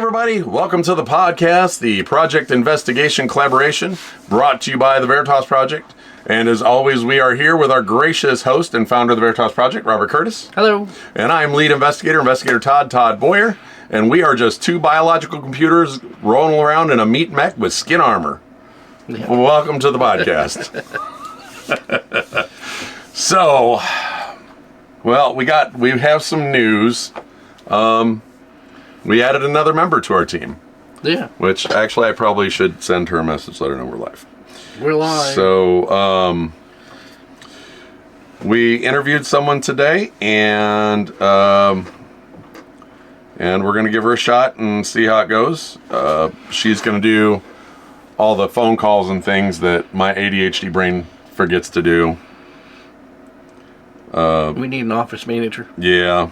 everybody. Welcome to the podcast, the Project Investigation Collaboration, brought to you by the Veritas Project. And as always, we are here with our gracious host and founder of the Veritas Project, Robert Curtis. Hello. And I'm lead investigator Todd Boyer. And we are just two biological computers rolling around in a meat mech with skin armor. Yeah. Welcome to the podcast. So, well, we have some news. We added another member to our team. Yeah. Which, actually, I probably should send her a message, let her know we're live. We're live. So, we interviewed someone today, and we're going to give her a shot and see how it goes. She's going to do all the phone calls and things that my ADHD brain forgets to do. We need an office manager. Yeah.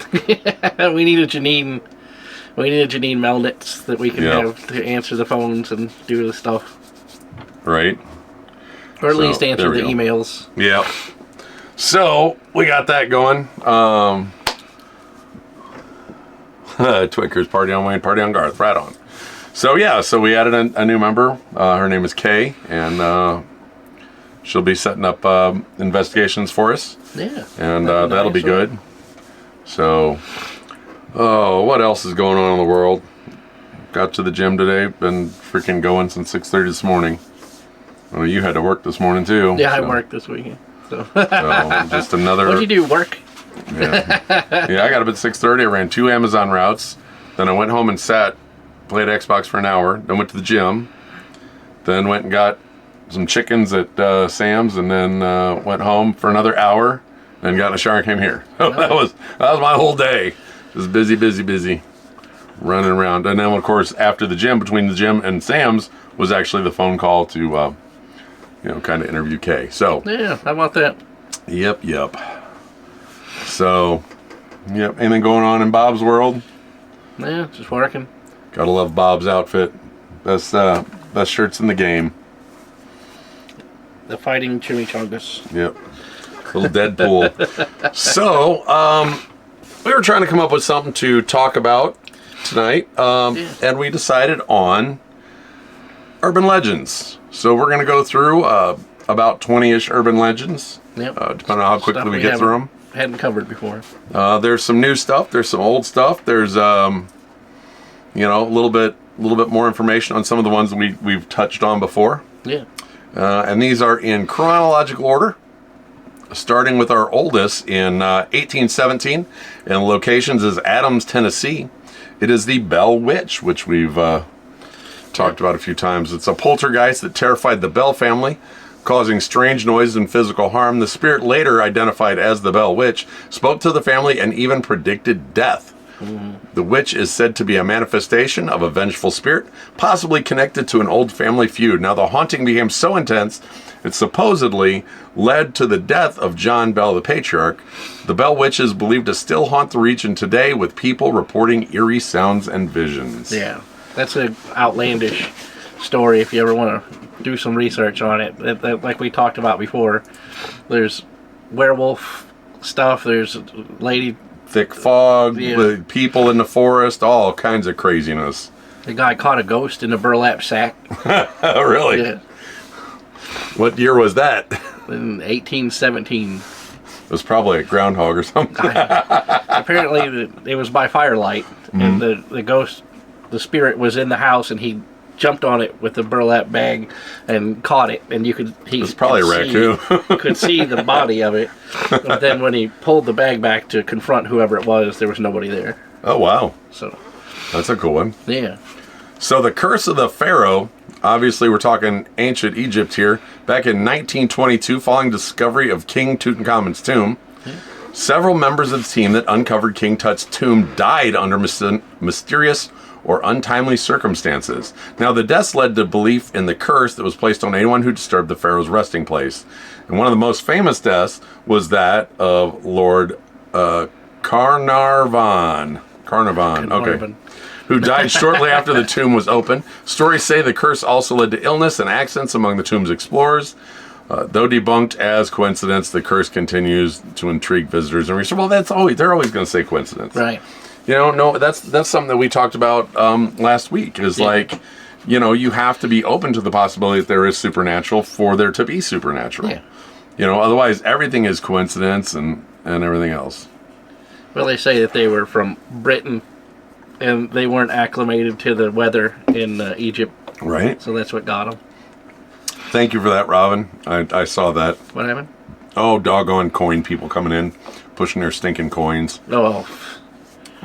We need a Janine Melnitz that we can have to answer the phones and do the stuff. Right. Or at least answer the emails. Yeah. So, we got that going. Twickers, party on Wayne, party on Garth, right on. So, yeah, we added a new member. Her name is Kay, and she'll be setting up investigations for us. Yeah. And that'll be good. So, what else is going on in the world? Got to the gym today. Been freaking going since 6:30 this morning. Well, you had to work this morning, too. Yeah, I worked this weekend. So just another... What'd you do, work? Yeah, I got up at 6:30. I ran 2 Amazon routes. Then I went home and played Xbox for an hour. Then went to the gym. Then went and got some chickens at Sam's, and then went home for another hour. Then got in a shower and came here. That was my whole day. It was busy, running around. And then, of course, after the gym, between the gym and Sam's, was actually the phone call to, kind of interview Kay. So yeah, how about that? Yep. So, anything going on in Bob's world? Yeah, just working. Gotta love Bob's outfit. Best shirts in the game. The fighting chimichangas. Yep. Little Deadpool. So, we were trying to come up with something to talk about tonight, and we decided on urban legends. So we're going to go through about 20-ish urban legends, depending on how quickly we get through them. Hadn't covered before. There's some new stuff. There's some old stuff. There's a little bit more information on some of the ones that we've touched on before. Yeah. And these are in chronological order, starting with our oldest in 1817, and the locations is Adams, Tennessee. It is the Bell Witch, which we've talked about a few times. It's a poltergeist that terrified the Bell family, causing strange noises and physical harm. The spirit, later identified as the Bell Witch, spoke to the family and even predicted death. The witch is said to be a manifestation of a vengeful spirit, possibly connected to an old family feud. Now, the haunting became so intense, it supposedly led to the death of John Bell, the patriarch. The Bell Witch is believed to still haunt the region today, with people reporting eerie sounds and visions. Yeah, that's an outlandish story if you ever want to do some research on it. Like we talked about before, there's werewolf stuff, there's lady... thick fog, with people in the forest, all kinds of craziness. The guy caught a ghost in a burlap sack. Really? Yeah. What year was that? In 1817. It was probably a groundhog or something. Apparently, it was by firelight, and the ghost, the spirit was in the house, and he jumped on it with a burlap bag and caught it, and it was probably a raccoon. Could see the body of it, but then when he pulled the bag back to confront whoever it was, there was nobody there. Oh, wow. So that's a cool one. Yeah. So the Curse of the Pharaoh, obviously we're talking ancient Egypt here, back in 1922, following discovery of King Tutankhamun's tomb. Several members of the team that uncovered King Tut's tomb died under mysterious or untimely circumstances. Now, the deaths led to belief in the curse that was placed on anyone who disturbed the pharaoh's resting place. And one of the most famous deaths was that of Lord Carnarvon, okay, who died shortly after the tomb was opened. Stories say the curse also led to illness and accidents among the tomb's explorers. Though debunked as coincidence, the curse continues to intrigue visitors and research. Well, they're always going to say coincidence. Right. No, that's something that we talked about last week. Is like, you have to be open to the possibility that there is supernatural for there to be supernatural. Yeah. Otherwise everything is coincidence and everything else. Well, they say that they were from Britain, and they weren't acclimated to the weather in Egypt. Right. So that's what got them. Thank you for that, Robin. I saw that. What happened? Oh, doggone coin people coming in, pushing their stinking coins. Oh.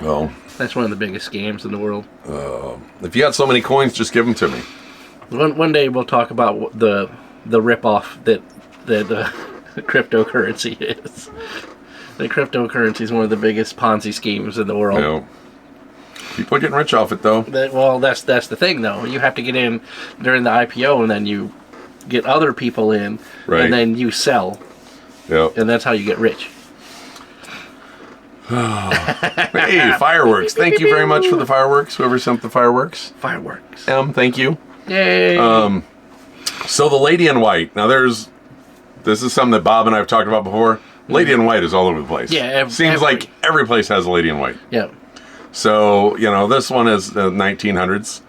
Well, that's one of the biggest scams in the world. If you got so many coins, just give them to me. One day we'll talk about the ripoff that cryptocurrency is. The cryptocurrency is one of the biggest Ponzi schemes in the world. People are getting rich off it, though. That's the thing, though. You have to get in during the IPO, and then you get other people in, and then you sell. Yep. And that's how you get rich. Hey, fireworks. Thank you very much for the fireworks. Whoever sent the fireworks. Fireworks. Thank you. Yay. So the lady in white. Now this is something that Bob and I have talked about before. Lady in white is all over the place. Yeah. Seems like every place has a lady in white. Yeah. So, this one is the 1900s.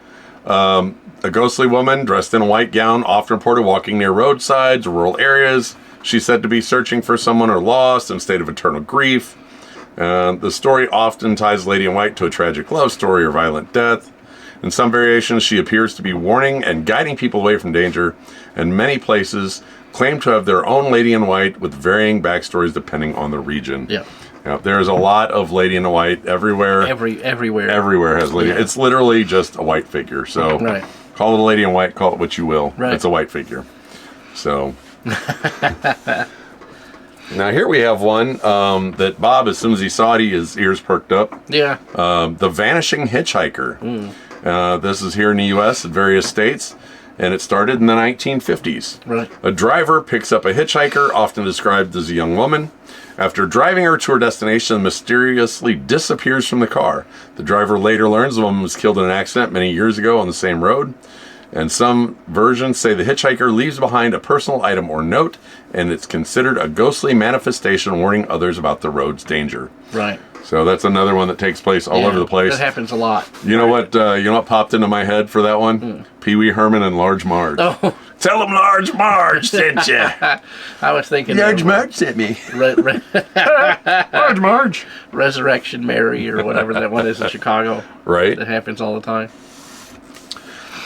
A ghostly woman dressed in a white gown, often reported walking near roadsides or rural areas. She's said to be searching for someone or lost in a state of eternal grief. The story often ties Lady in White to a tragic love story or violent death. In some variations, she appears to be warning and guiding people away from danger, and many places claim to have their own Lady in White with varying backstories depending on the region. Yeah. There is a lot of Lady in White everywhere. Everywhere. Everywhere has Lady. Yeah. It's literally just a white figure. So call it a Lady in White, call it what you will. Right. It's a white figure. So now here we have one that Bob, as soon as he saw it, his ears perked up. Yeah. The Vanishing Hitchhiker. This is here in the U.S. in various states, and it started in the 1950s. Right. A driver picks up a hitchhiker, often described as a young woman. After driving her to her destination, mysteriously disappears from the car. The driver later learns the woman was killed in an accident many years ago on the same road. And some versions say the hitchhiker leaves behind a personal item or note, and it's considered a ghostly manifestation warning others about the road's danger. Right. So that's another one that takes place all over the place. That happens a lot. You know what popped into my head for that one? Pee Wee Herman and Large Marge. Oh. Tell them Large Marge sent you. I was thinking Large Marge sent me. Large Marge. Resurrection Mary or whatever that one is in Chicago. Right. That happens all the time.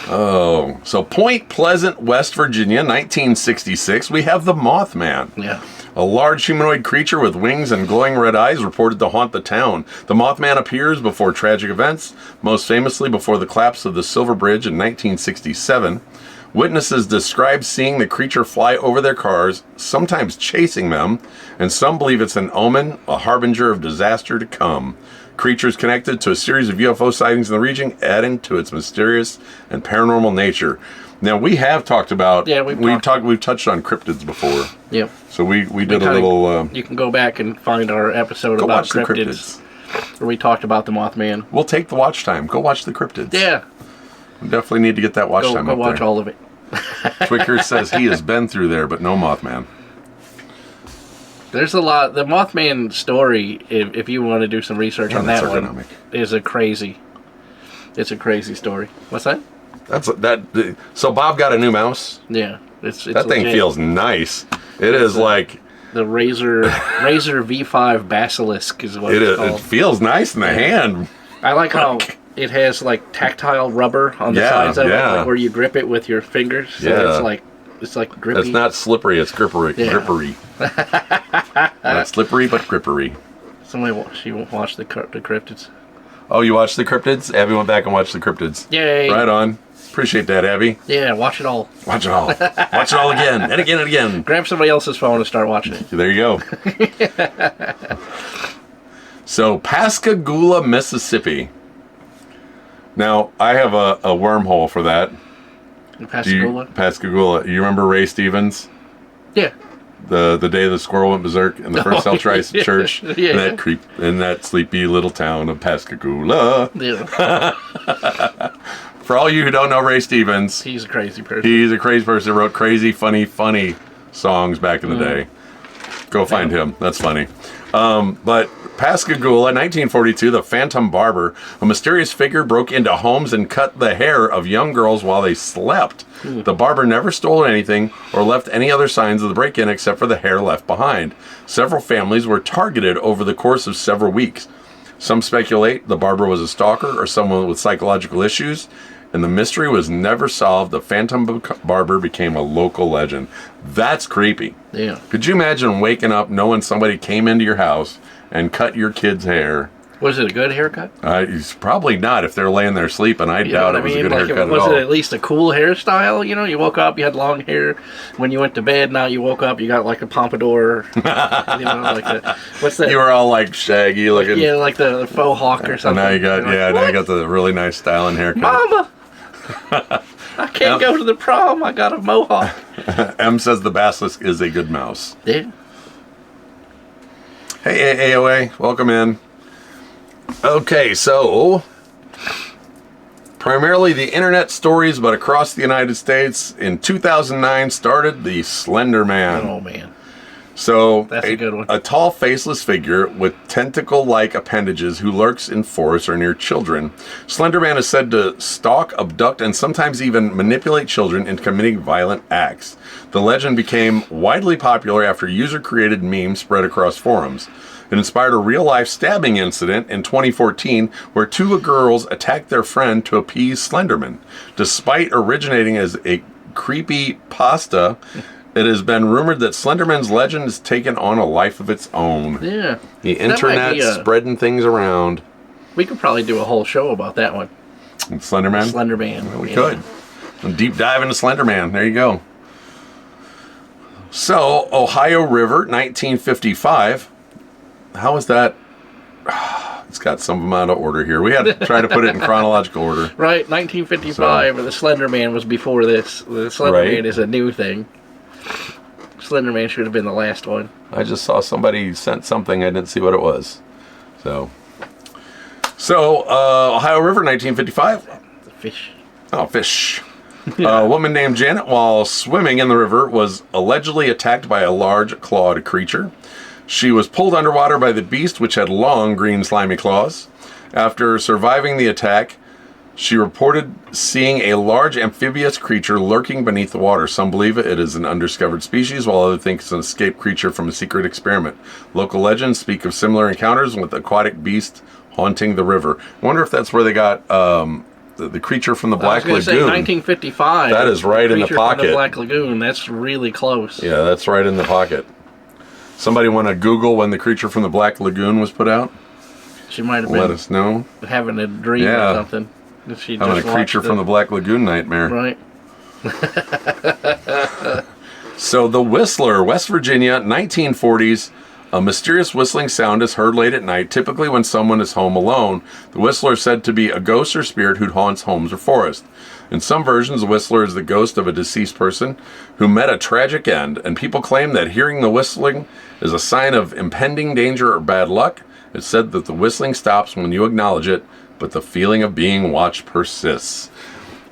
Oh, so Point Pleasant, West Virginia, 1966, we have the Mothman. Yeah. A large humanoid creature with wings and glowing red eyes reported to haunt the town. The Mothman appears before tragic events, most famously before the collapse of the Silver Bridge in 1967. Witnesses describe seeing the creature fly over their cars, sometimes chasing them, and some believe it's an omen, a harbinger of disaster to come. Creatures connected to a series of UFO sightings in the region, adding to its mysterious and paranormal nature. Now we have talked about we've touched on cryptids before. Yep. So we did a little. You can go back and find our episode about cryptids, where we talked about the Mothman. We'll take the watch time. Go watch the cryptids. Yeah. We definitely need to get that watch time. Go watch all of it. Twicker says he has been through there, but no Mothman. There's a lot. The Mothman story, if you want to do some research on that one, is a crazy. It's a crazy story. What's that? So Bob got a new mouse. Yeah, it's that thing feels nice. It is like the Razer V5 Basilisk is what it's called. It feels nice in the hand. I like how it has like tactile rubber on the sides of it, like where you grip it with your fingers. So it's like grippy. It's not slippery. It's grippery. Not slippery, but grippery. She won't watch the cryptids. Oh, you watched the cryptids? Abby went back and watched the cryptids. Yay! Right on. Appreciate that, Abby. Yeah, watch it all. Watch it all. Watch it all again and again and again. Grab somebody else's phone and start watching it. There you go. So, Pascagoula, Mississippi. Now, I have a wormhole for that. Pascagoula? Pascagoula. You remember Ray Stevens? Yeah. The day the squirrel went berserk in the first Self-Rise Church in that sleepy little town of Pascagoula. Yeah. For all you who don't know Ray Stevens, he's a crazy person. He's a crazy person who wrote crazy, funny songs back in the day. Go find him. That's funny. But Pascagoula, 1942, the Phantom Barber. A mysterious figure broke into homes and cut the hair of young girls while they slept. The barber never stole anything or left any other signs of the break-in except for the hair left behind. Several families were targeted over the course of several weeks. Some speculate the barber was a stalker or someone with psychological issues, and the mystery was never solved. The Phantom Barber became a local legend. That's creepy. Yeah. Could you imagine waking up knowing somebody came into your house and cut your kid's hair? Was it a good haircut? It's probably not if they're laying there sleeping. I doubt it was a good haircut at all. Was it at least a cool hairstyle? You know, you woke up, you had long hair. When you went to bed, now you woke up, you got like a pompadour. You know, like what's that? You were all like shaggy looking. Yeah, like the faux hawk or something. And now you got, now you got the really nice styling haircut. Mama! I can't go to the prom. I got a mohawk. M says the basilisk is a good mouse. Yeah. Hey, AOA, welcome in. Okay, so primarily the internet stories, but across the United States, in 2009 started the Slender Man. Oh, man. So that's a good one. A tall, faceless figure with tentacle-like appendages who lurks in forests or near children. Slender Man is said to stalk, abduct, and sometimes even manipulate children into committing violent acts. The legend became widely popular after user-created memes spread across forums. It inspired a real-life stabbing incident in 2014 where two girls attacked their friend to appease Slenderman. Despite originating as a creepy pasta, it has been rumored that Slenderman's legend has taken on a life of its own. Yeah. The internet spreading things around. We could probably do a whole show about that one. Slenderman? Slenderman. Well, we could. A deep dive into Slenderman. There you go. So, Ohio River, 1955. How is that? It's got some of them out of order here. We had to try to put it in chronological order. Right, 1955. The Slender Man was before this. The Slender Man is a new thing. Slender Man should have been the last one. I just saw somebody sent something. I didn't see what it was. So Ohio River, 1955. The fish. Oh, fish. A woman named Janet, while swimming in the river, was allegedly attacked by a large clawed creature. She was pulled underwater by the beast, which had long green slimy claws. After surviving the attack, she reported seeing a large amphibious creature lurking beneath the water. Some believe it is an undiscovered species, while others think it's an escaped creature from a secret experiment. Local legends speak of similar encounters with aquatic beasts haunting the river. I wonder if that's where they got the creature from the Black Lagoon. I was going to say 1955. That is right in the pocket. From the Black Lagoon. That's really close. Yeah, that's right in the pocket. Somebody want to Google when the creature from the Black Lagoon was put out? She might have been. Let us know. Having a dream or something. She having a creature from the Black Lagoon nightmare. Right. So the Whistler, West Virginia, 1940s. A mysterious whistling sound is heard late at night, typically when someone is home alone. The whistler is said to be a ghost or spirit who haunts homes or forests. In some versions, the whistler is the ghost of a deceased person who met a tragic end, and people claim that hearing the whistling is a sign of impending danger or bad luck. It's said that the whistling stops when you acknowledge it, but the feeling of being watched persists.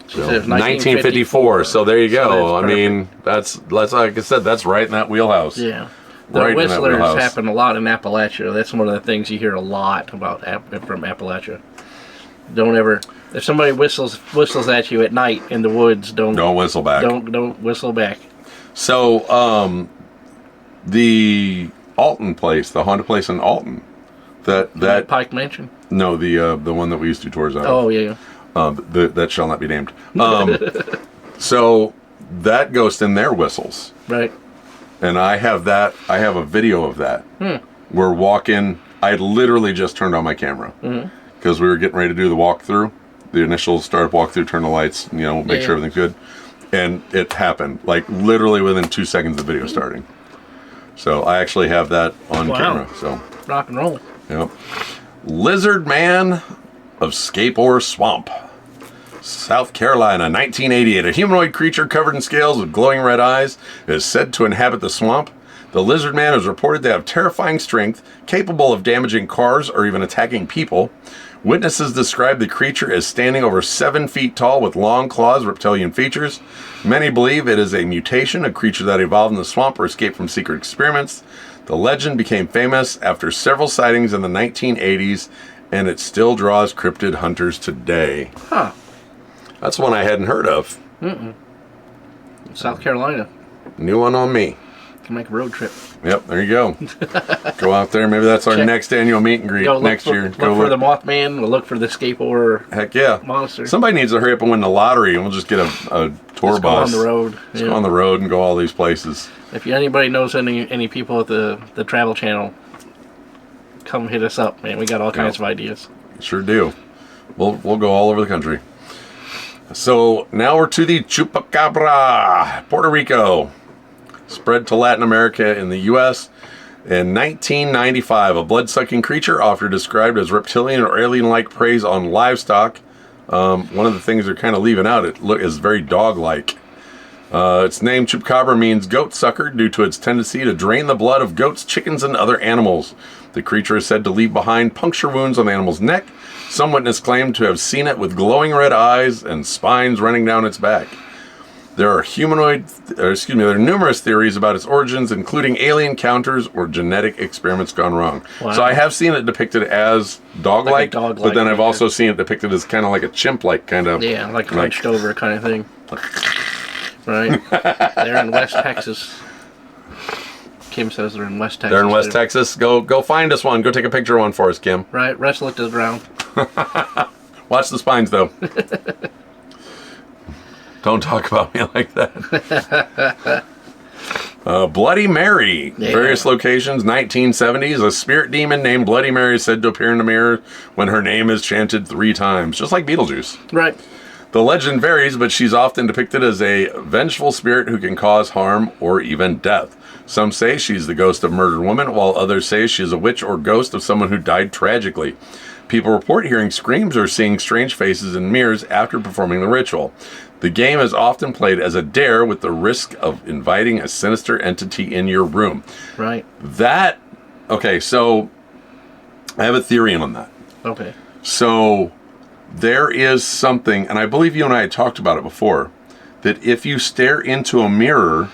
So, 1954. So there you go. I mean, that's like I said, that's right in that wheelhouse. Yeah. The whistlers happen a lot in Appalachia. That's one of the things you hear a lot about from Appalachia. Don't ever, if somebody whistles at you at night in the woods, don't whistle back. Don't whistle back. So, the Alton place, the haunted place in Alton, that Pike Mansion. No, the one that we used to tours out. Oh yeah. That shall not be named. So that ghost in there whistles. Right. And I have a video of that. We're walking. I had literally just turned on my camera because we were getting ready to do the walkthrough. The initial startup walkthrough, turn the lights, make sure everything's good. And it happened, like literally within 2 seconds of the video starting. So I actually have that on camera. So rock and roll. Yep. Lizard Man of Scape Ore Swamp, South Carolina, 1988. A humanoid creature covered in scales with glowing red eyes is said to inhabit the swamp. The Lizard Man is reported to have terrifying strength, capable of damaging cars or even attacking people. Witnesses describe the creature as standing over 7 feet tall with long claws, reptilian features. Many believe it is a mutation, a creature that evolved in the swamp or escaped from secret experiments. The legend became famous after several sightings in the 1980s, and it still draws cryptid hunters today. Huh. That's one I hadn't heard of. South Carolina. New one on me. Can make a road trip. Yep, there you go. Go out there. Maybe that's our next annual meet and greet next year. Look for the Mothman. We'll look for the skateboarder. Heck yeah. Monster. Somebody needs to hurry up and win the lottery, and we'll just get a tour bus. Go on the road. Just go on the road and go all these places. If anybody knows any people at the Travel Channel, come hit us up, man. We got all kinds of ideas. Sure do. We'll go all over the country. So now we're to the Chupacabra, Puerto Rico. Spread to Latin America and the U.S. In 1995, a blood-sucking creature, often described as reptilian or alien-like, preys on livestock. One of the things they're kind of leaving out, it is very dog-like. Its name, Chupacabra, means goat sucker due to its tendency to drain the blood of goats, chickens, and other animals. The creature is said to leave behind puncture wounds on the animal's neck. Some witnesses claim to have seen it with glowing red eyes and spines running down its back. There are numerous theories about its origins, including alien encounters or genetic experiments gone wrong. Wow. So I have seen it depicted as dog-like, but then I've also seen it depicted as kind of like a chimp-like kind of. Yeah, like hunched over kind of thing. Right? They're in West Texas. Kim says they're in West Texas. They're in West Texas. Go find us one. Go take a picture of one for us, Kim. Right, wrestle it to the ground. Watch the spines, though. Don't talk about me like that. Bloody Mary. Yeah. Various locations, 1970s. A spirit demon named Bloody Mary is said to appear in the mirror when her name is chanted 3 times, just like Beetlejuice. Right. The legend varies, but she's often depicted as a vengeful spirit who can cause harm or even death. Some say she's the ghost of a murdered woman, while others say she is a witch or ghost of someone who died tragically. People report hearing screams or seeing strange faces in mirrors after performing the ritual. The game is often played as a dare with the risk of inviting a sinister entity in your room. Right. Okay, so I have a theory on that. Okay. So there is something, and I believe you and I had talked about it before, that if you stare into a mirror,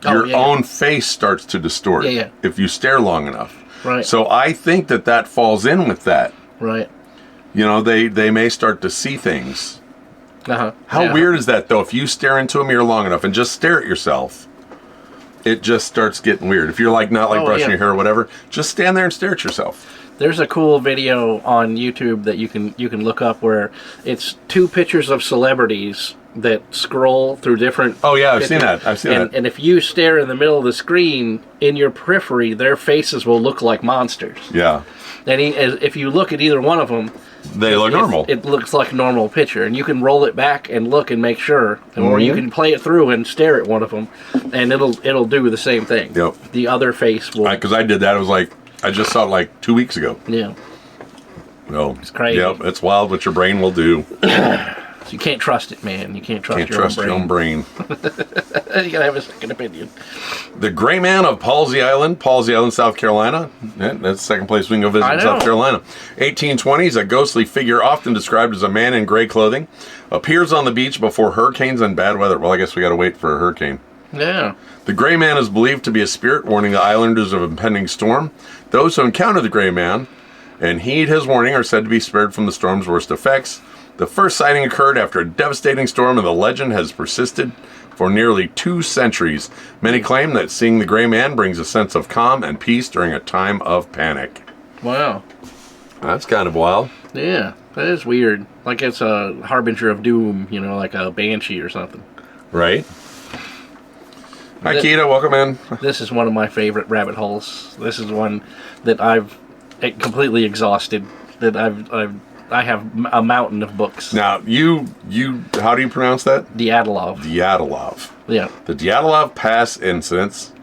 your own face starts to distort if you stare long enough. Right. So I think that falls in with that. Right. You know, they may start to see things. Uh-huh. How weird is that, though? If you stare into a mirror long enough and just stare at yourself, it just starts getting weird. If you're not brushing your hair or whatever, just stand there and stare at yourself. There's a cool video on YouTube that you can look up where it's 2 pictures of celebrities that scroll through different. Oh yeah, I've seen that. And if you stare in the middle of the screen, in your periphery, their faces will look like monsters. Yeah. And if you look at either one of them, they look normal. It looks like a normal picture, and you can roll it back and look and make sure, or you can play it through and stare at one of them, and it'll do the same thing. Yep. The other face will. Because I did that. It was I just saw it 2 weeks ago. Yeah. No. It's crazy. Yep. It's wild what your brain will do. So you can't trust it, man. You can't trust your own brain. You gotta have a second opinion. The Gray Man of Palsy Island, South Carolina. Yeah, that's the second place we can go visit in South Carolina. 1820s, a ghostly figure often described as a man in gray clothing, appears on the beach before hurricanes and bad weather. Well, I guess we gotta wait for a hurricane. Yeah. The Gray Man is believed to be a spirit warning the islanders of impending storm. Those who encounter the Gray Man and heed his warning are said to be spared from the storm's worst effects. The first sighting occurred after a devastating storm, and the legend has persisted for nearly 2 centuries. Many claim that seeing the Gray Man brings a sense of calm and peace during a time of panic. Wow. That's kind of wild. Yeah, that is weird. Like it's a harbinger of doom, like a banshee or something. Right. Hi, Keita. Welcome in. This is one of my favorite rabbit holes. This is one that I've completely exhausted. That I have a mountain of books. Now, you how do you pronounce that? Dyatlov. Dyatlov. Yeah. The Dyatlov Pass incidents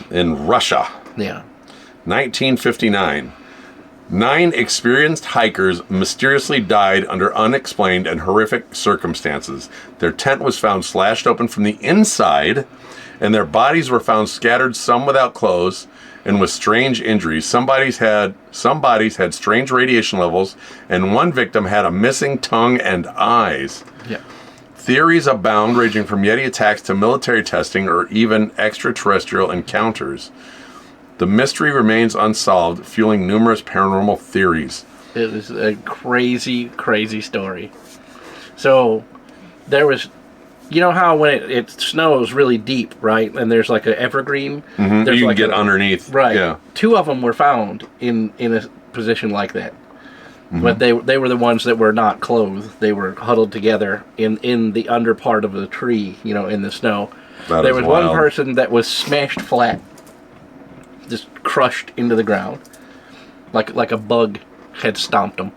in Russia. Yeah. 1959. 9 experienced hikers mysteriously died under unexplained and horrific circumstances. Their tent was found slashed open from the inside, and their bodies were found scattered, some without clothes, and with strange injuries. Some bodies had strange radiation levels, and one victim had a missing tongue and eyes. Yeah. Theories abound, ranging from Yeti attacks to military testing or even extraterrestrial encounters. The mystery remains unsolved, fueling numerous paranormal theories. It was a crazy, crazy story. So, there was, you know how when it snows really deep, right? And there's like an evergreen. Mm-hmm. There's You like can get underneath. Right. Yeah. 2 of them were found in a position like that. Mm-hmm. But they were the ones that were not clothed. They were huddled together in the under part of the tree, in the snow. There was wild. one person that was smashed flat, just crushed into the ground, like a bug had stomped him.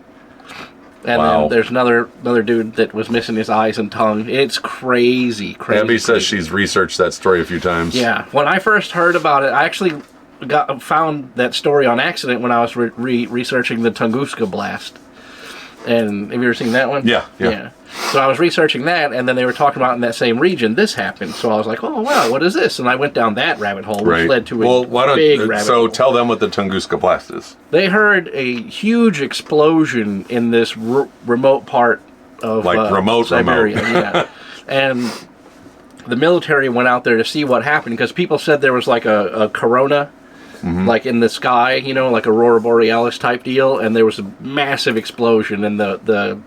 And then there's another dude that was missing his eyes and tongue. It's crazy. Abby says she's researched that story a few times. Yeah. When I first heard about it, I actually found that story on accident when I was researching the Tunguska blast. And have you ever seen that one? Yeah. So I was researching that, and then they were talking about in that same region this happened. So I was like, oh, wow, what is this? And I went down that rabbit hole, which led to a big rabbit hole. So tell them what the Tunguska blast is. They heard a huge explosion in this remote part of Siberia. Yeah. And the military went out there to see what happened, because people said there was like a corona, like in the sky, like Aurora Borealis type deal, and there was a massive explosion, and the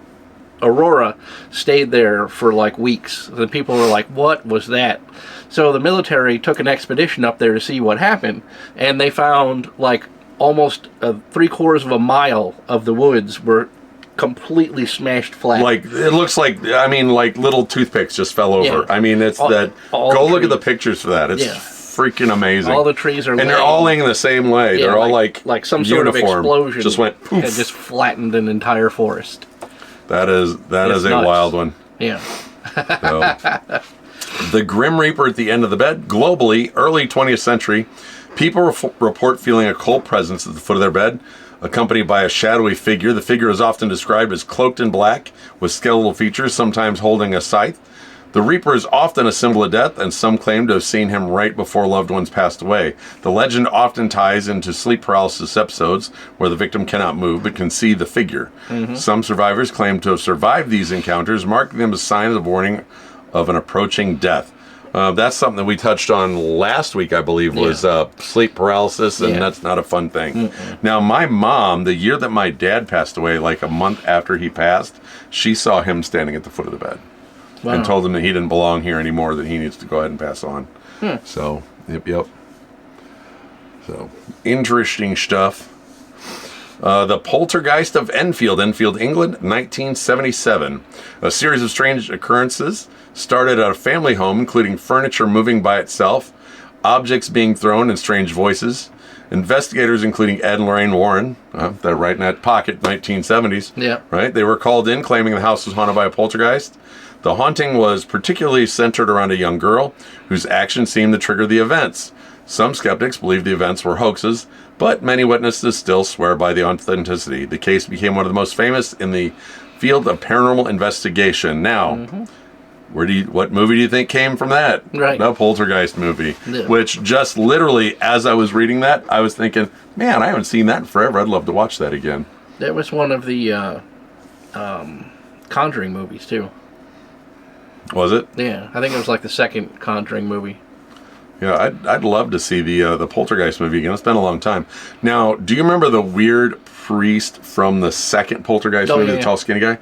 Aurora stayed there for like weeks. The people were like, what was that? So the military took an expedition up there to see what happened, and they found like almost 3/4 of a mile of the woods were completely smashed flat. Like, it looks like little toothpicks just fell over. Yeah. I mean, it's all go look at the pictures for that. It's freaking amazing. All the trees are and they're all laying the same way. Yeah, they're all like some sort of explosion just went poof. and just flattened an entire forest. That is a nuts. wild one. Yeah. So, the Grim Reaper at the end of the bed. Globally, early 20th century, people report feeling a cold presence at the foot of their bed, accompanied by a shadowy figure. The figure is often described as cloaked in black, with skeletal features, sometimes holding a scythe. The Reaper is often a symbol of death, and some claim to have seen him right before loved ones passed away. The legend often ties into sleep paralysis episodes, where the victim cannot move but can see the figure. Some survivors claim to have survived these encounters, marking them as signs of warning of an approaching death. That's something that we touched on last week, I believe, was sleep paralysis, and that's not a fun thing. Now, my mom, the year that my dad passed away, like a month after he passed, she saw him standing at the foot of the bed. Wow. And told him that he didn't belong here anymore, that he needs to go ahead and pass on. So, yep. So, interesting stuff. The Poltergeist of Enfield, England, 1977. A series of strange occurrences started at a family home, including furniture moving by itself, objects being thrown, and strange voices. Investigators, including Ed and Lorraine Warren, they're right in that pocket, 1970s. Yeah. Right? They were called in, claiming the house was haunted by a poltergeist. The haunting was particularly centered around a young girl whose actions seemed to trigger the events. Some skeptics believe the events were hoaxes, but many witnesses still swear by the authenticity. The case became one of the most famous in the field of paranormal investigation. Now, what movie do you think came from that? Right. The Poltergeist movie. Yeah. Which just literally, as I was reading that, I was thinking, man, I haven't seen that in forever. I'd love to watch that again. That was one of the Conjuring movies, too. Was it? Yeah, I think it was like the second Conjuring movie. Yeah, I'd love to see the Poltergeist movie again. It's been a long time. Now, do you remember the weird priest from the second Poltergeist movie, the tall, skinny guy?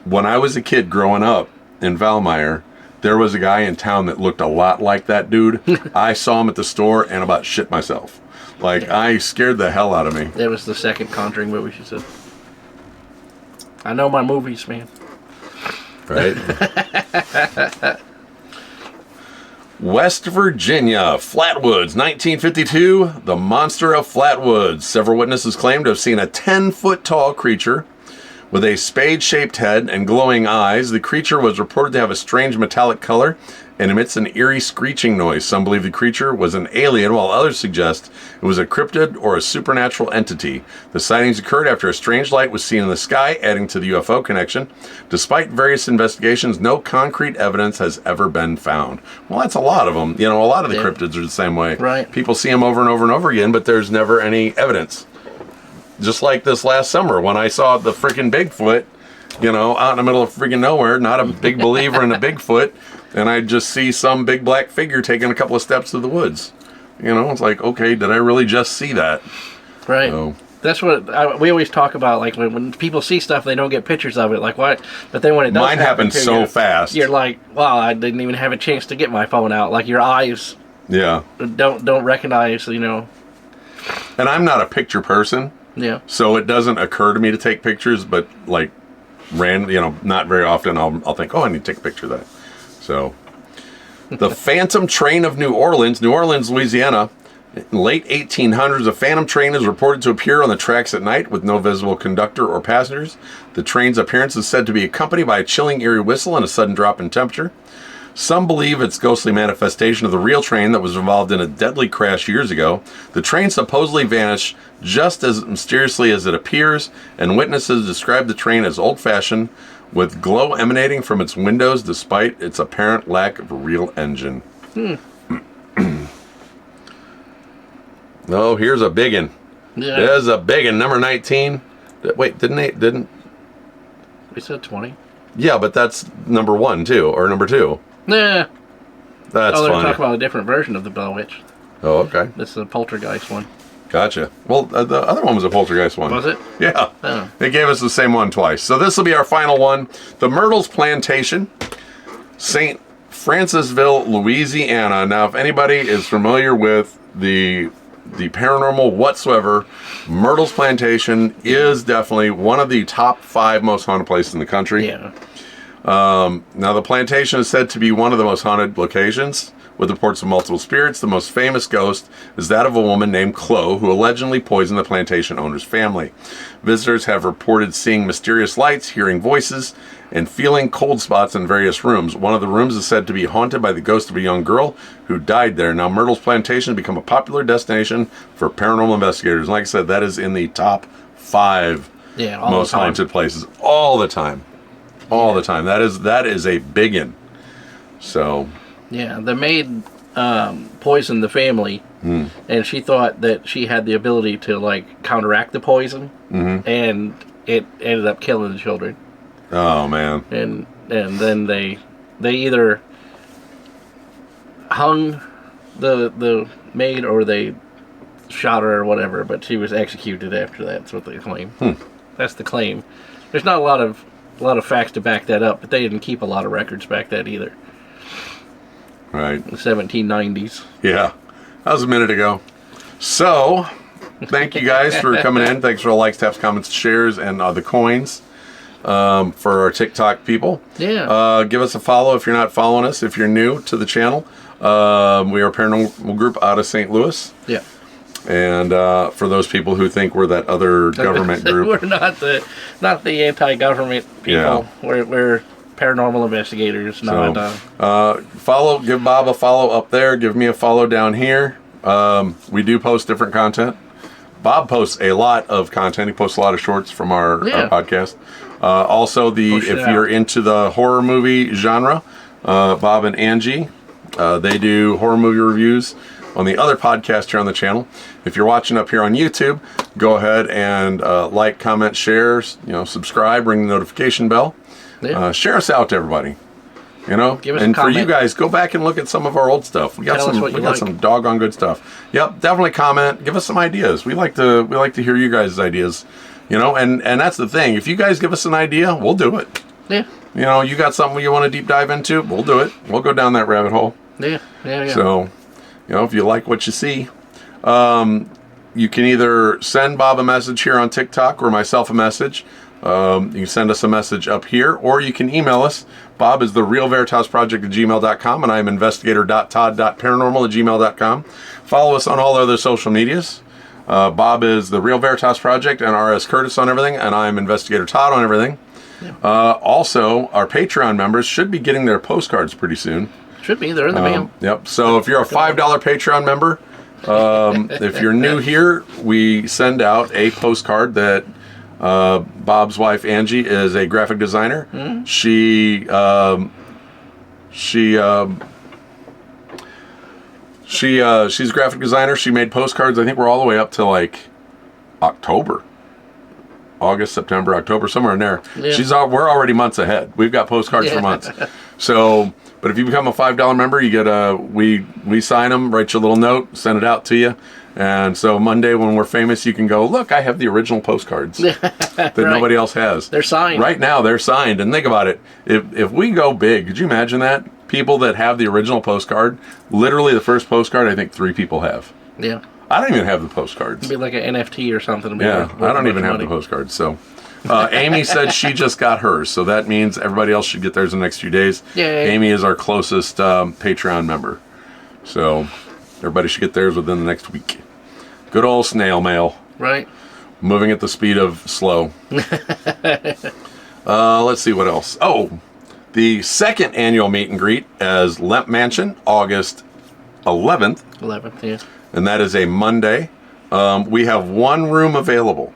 When I was a kid growing up in Valmeyer, there was a guy in town that looked a lot like that dude. I saw him at the store and about shit myself. I scared the hell out of me. That was the second Conjuring movie, she said. I know my movies, man. Right? West Virginia, Flatwoods, 1952, the monster of Flatwoods. Several witnesses claim to have seen a 10-foot tall creature With a spade-shaped head and glowing eyes, the creature was reported to have a strange metallic color and emits an eerie screeching noise. Some believe the creature was an alien, while others suggest it was a cryptid or a supernatural entity. The sightings occurred after a strange light was seen in the sky, adding to the UFO connection. Despite various investigations, no concrete evidence has ever been found. Well, that's a lot of them. You know, a lot of the cryptids are the same way. Right. People see them over and over and over again, but there's never any evidence. Just like this last summer when I saw the freaking Bigfoot, you know, out in the middle of freaking nowhere, not a big believer in a Bigfoot, and I just see some big black figure taking a couple of steps to the woods. You know, it's like, okay, did I really just see that? Right. So, that's what we always talk about, like when people see stuff, they don't get pictures of it. Like, what? But then when it does mine happens so fast. You're like, wow, I didn't even have a chance to get my phone out. Like, your eyes don't recognize, you know. And I'm not a picture person. Yeah. So it doesn't occur to me to take pictures, but like not very often I'll think, oh, I need to take a picture of that. So the Phantom Train of New Orleans, Louisiana. In the late 1800s, a phantom train is reported to appear on the tracks at night with no visible conductor or passengers. The train's appearance is said to be accompanied by a chilling, eerie whistle and a sudden drop in temperature. Some believe it's ghostly manifestation of the real train that was involved in a deadly crash years ago. The train supposedly vanished just as mysteriously as it appears, and witnesses describe the train as old-fashioned, with glow emanating from its windows despite its apparent lack of a real engine. Oh, here's a biggin. Yeah. There's a biggin, number 19. Wait, didn't we said 20? Yeah, but that's number 1 too, or number 2. Yeah. That's funny. They're talking about a different version of the Bell Witch. Oh, okay. This is a poltergeist one. Gotcha. Well, the other one was a poltergeist one. Was it? Yeah. Oh. They gave us the same one twice. So this will be our final one. The Myrtles Plantation, St. Francisville, Louisiana. Now, if anybody is familiar with the paranormal whatsoever, Myrtles Plantation is definitely one of the top 5 most haunted places in the country. Yeah. Now, the plantation is said to be one of the most haunted locations, with reports of multiple spirits. The most famous ghost is that of a woman named Chloe, who allegedly poisoned the plantation owner's family. Visitors have reported seeing mysterious lights, hearing voices, and feeling cold spots in various rooms. One of the rooms is said to be haunted by the ghost of a young girl who died there. Now, Myrtles Plantation has become a popular destination for paranormal investigators. And like I said, that is in the top 5 most haunted places all the time. All the time. That is a biggin. So... yeah, the maid poisoned the family, and she thought that she had the ability to like counteract the poison, and it ended up killing the children. Oh man! And then they either hung the maid or they shot her or whatever, but she was executed after that. That's what they claim. That's the claim. There's not a lot of facts to back that up, but they didn't keep a lot of records back then either. Right. The 1790s. Yeah. That was a minute ago. So, thank you guys for coming in. Thanks for all likes, taps, comments, shares, and the coins for our TikTok people. Yeah. Give us a follow if you're not following us, if you're new to the channel. We are a paranormal group out of St. Louis. Yeah. And for those people who think we're that other government group. We're not the anti-government people. Yeah. We're paranormal investigators. Follow, give Bob a follow up there. Give me a follow down here. We do post different content. Bob posts a lot of content. He posts a lot of shorts from our podcast. Also, if you're into the horror movie genre, Bob and Angie, they do horror movie reviews on the other podcast here on the channel. If you're watching up here on YouTube, go ahead and like, comment, share, subscribe, ring the notification bell. Yeah. Share us out to everybody, and for you guys, go back and look at some of our old stuff. We got some doggone good stuff. Yep, definitely comment. Give us some ideas. We like to hear you guys' ideas, and that's the thing. If you guys give us an idea, we'll do it. Yeah. You got something you want to deep dive into, we'll do it. We'll go down that rabbit hole. Yeah. So, if you like what you see, you can either send Bob a message here on TikTok or myself a message. You can send us a message up here, or you can email us. Bob is the realveritasproject@gmail.com, and I am investigator.todd.paranormal@gmail.com. Follow us on all other social medias. Bob is the Real Veritas Project and R.S. Curtis on everything, and I'm Investigator Todd on everything. Yeah. Also, our Patreon members should be getting their postcards pretty soon. Should be. They're in the mail. Yep. So if you're a $5 Patreon member, if you're new here, we send out a postcard that Bob's wife, Angie, is a graphic designer. Mm-hmm. She's a graphic designer. She made postcards. I think we're all the way up to like August, September, October, somewhere in there. Yeah. We're already months ahead. We've got postcards for months. So, but if you become a $5 member, you get we sign them, write you a little note, send it out to you. And so Monday when we're famous, you can go, look, I have the original postcards that nobody else has. They're signed. Right now, they're signed. And think about it. If we go big, could you imagine that? People that have the original postcard, literally the first postcard, I think 3 people have. Yeah. I don't even have the postcards. It'd be like an NFT or something. Yeah, I don't even have the postcards. So Amy said she just got hers. So that means everybody else should get theirs in the next few days. Yay. Amy is our closest Patreon member. So everybody should get theirs within the next week. Good old snail mail. Right. Moving at the speed of slow. Let's see what else. Oh, the second annual meet and greet as Lemp Mansion, August 11th. 11th, yeah. And that is a Monday. We have 1 room available.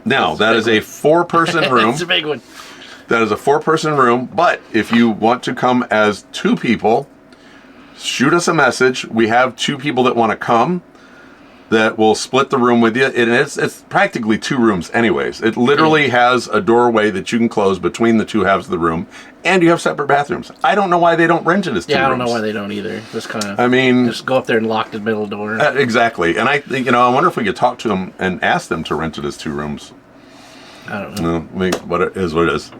Now, that is a 4-person room. That's a big one. That is a 4-person room. But if you want to come as 2 people, shoot us a message. We have 2 people that want to come that will split the room with you. And it's practically 2 rooms anyways. It literally has a doorway that you can close between the 2 halves of the room, and you have separate bathrooms. I don't know why they don't rent it as 2 rooms. Yeah, I don't know why they don't either. Just kind of, just go up there and lock the middle door. Exactly. And I wonder if we could talk to them and ask them to rent it as 2 rooms. I don't know. What it is.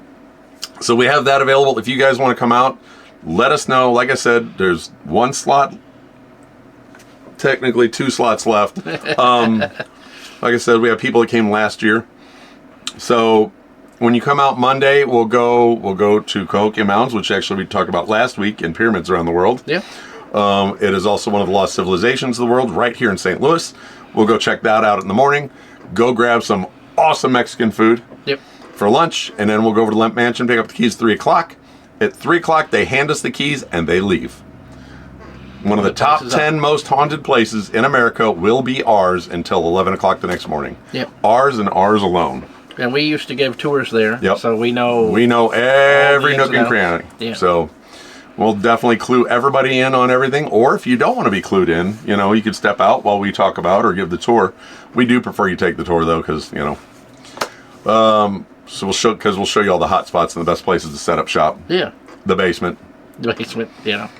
So we have that available. If you guys want to come out, let us know. Like I said, there's 1 slot. Technically 2 slots left. Like I said, we have people that came last year. So when you come out Monday, we'll go to Cahokia Mountains, which actually we talked about last week, in pyramids around the world. Yeah. It is also one of the lost civilizations of the world, right here in St. Louis. We'll go check that out in the morning. Go grab some awesome Mexican food. Yep. For lunch, and then we'll go over to Lemp Mansion, pick up the keys at 3 o'clock. At 3 o'clock, they hand us the keys and they leave. One of the top 10 most haunted places in America will be ours until 11 o'clock the next morning. Yep. Ours and ours alone. And we used to give tours there. Yep. So we know every nook and cranny. Yeah. So we'll definitely clue everybody in on everything. Or if you don't want to be clued in, you could step out while we talk about or give the tour. We do prefer you take the tour though, because so we'll show you all the hot spots and the best places to set up shop. Yeah. The basement. The basement. Yeah.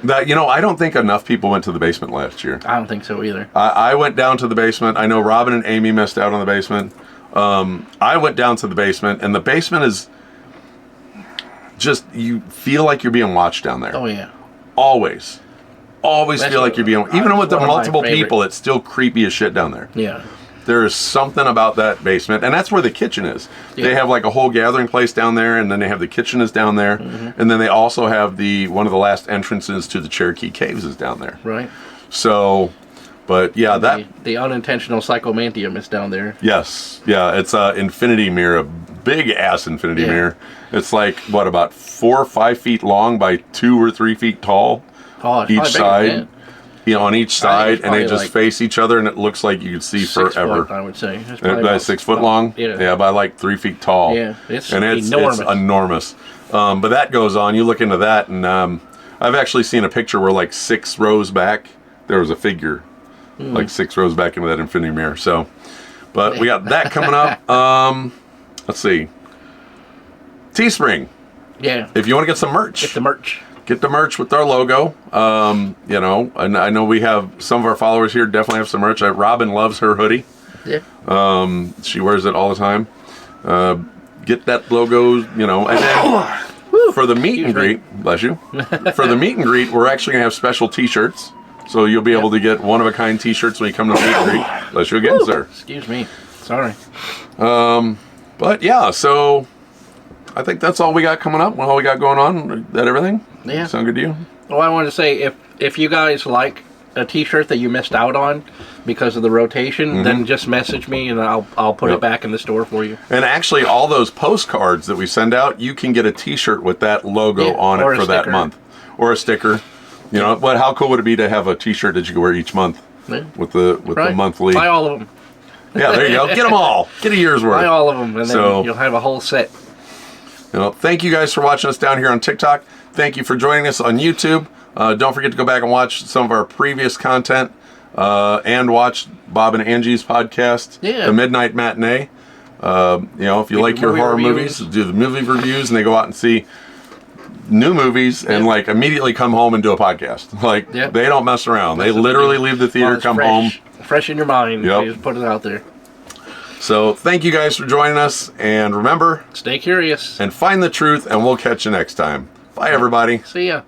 That I don't think enough people went to the basement last year. I don't think so either. I went down to the basement. I know Robin and Amy missed out on the basement. I went down to the basement, and the basement is just, you feel like you're being watched down there. Oh yeah. Always feel like you're being, even with the multiple people, it's still creepy as shit down there. Yeah. There is something about that basement, and that's where the kitchen is. Yeah. They have like a whole gathering place down there, and then they have the kitchen is down there, and then they also have one of the last entrances to the Cherokee Caves is down there. Right. So, but yeah, the unintentional psychomantium is down there. Yes, yeah, it's a infinity mirror, a big ass infinity mirror. It's like about 4 or 5 feet long by 2 or 3 feet tall. Oh, each side. On each side, and they just face each other, and it looks like you could see 6 forever. Foot, I would say. It's about 6 foot long. Yeah, by like 3 feet tall. Yeah, it's enormous. But that goes on. You look into that, and I've actually seen a picture where like 6 rows back there was a figure, like 6 rows back into that infinity mirror. So, but we got that coming up. Let's see, Teespring. Yeah. If you want to get some merch, get the merch. Get the merch with our logo. And I know we have some of our followers here definitely have some merch. Robin loves her hoodie. Yeah. She wears it all the time. Get that logo, and then for the meet and greet, bless you. For the meet and greet, we're actually gonna have special T-shirts. So you'll be able to get one-of-a-kind T-shirts when you come to the meet and greet. Bless you again, sir. Excuse me. Sorry. But yeah, so I think that's all we got coming up. All we got going on. That everything? Yeah. Sound good to you? Well, I wanted to say, if you guys like a T-shirt that you missed out on because of the rotation, then just message me and I'll put it back in the store for you. And actually, all those postcards that we send out, you can get a T-shirt with that logo on it for that month, or a sticker. You know, but how cool would it be to have a T-shirt that you can wear each month with the monthly? Buy all of them. Yeah, there you go. Get them all. Get a year's worth. Buy all of them, and then you'll have a whole set. You know, thank you guys for watching us down here on TikTok. Thank you for joining us on YouTube. Don't forget to go back and watch some of our previous content and watch Bob and Angie's podcast, The Midnight Matinee. You know, if you like your horror movies, do the movie reviews, and they go out and see new movies and like immediately come home and do a podcast. Like they don't mess around. They literally leave the theater, come home. Fresh in your mind. Yep. Just put it out there. So thank you guys for joining us, and remember, stay curious and find the truth, and we'll catch you next time. Bye everybody. See ya.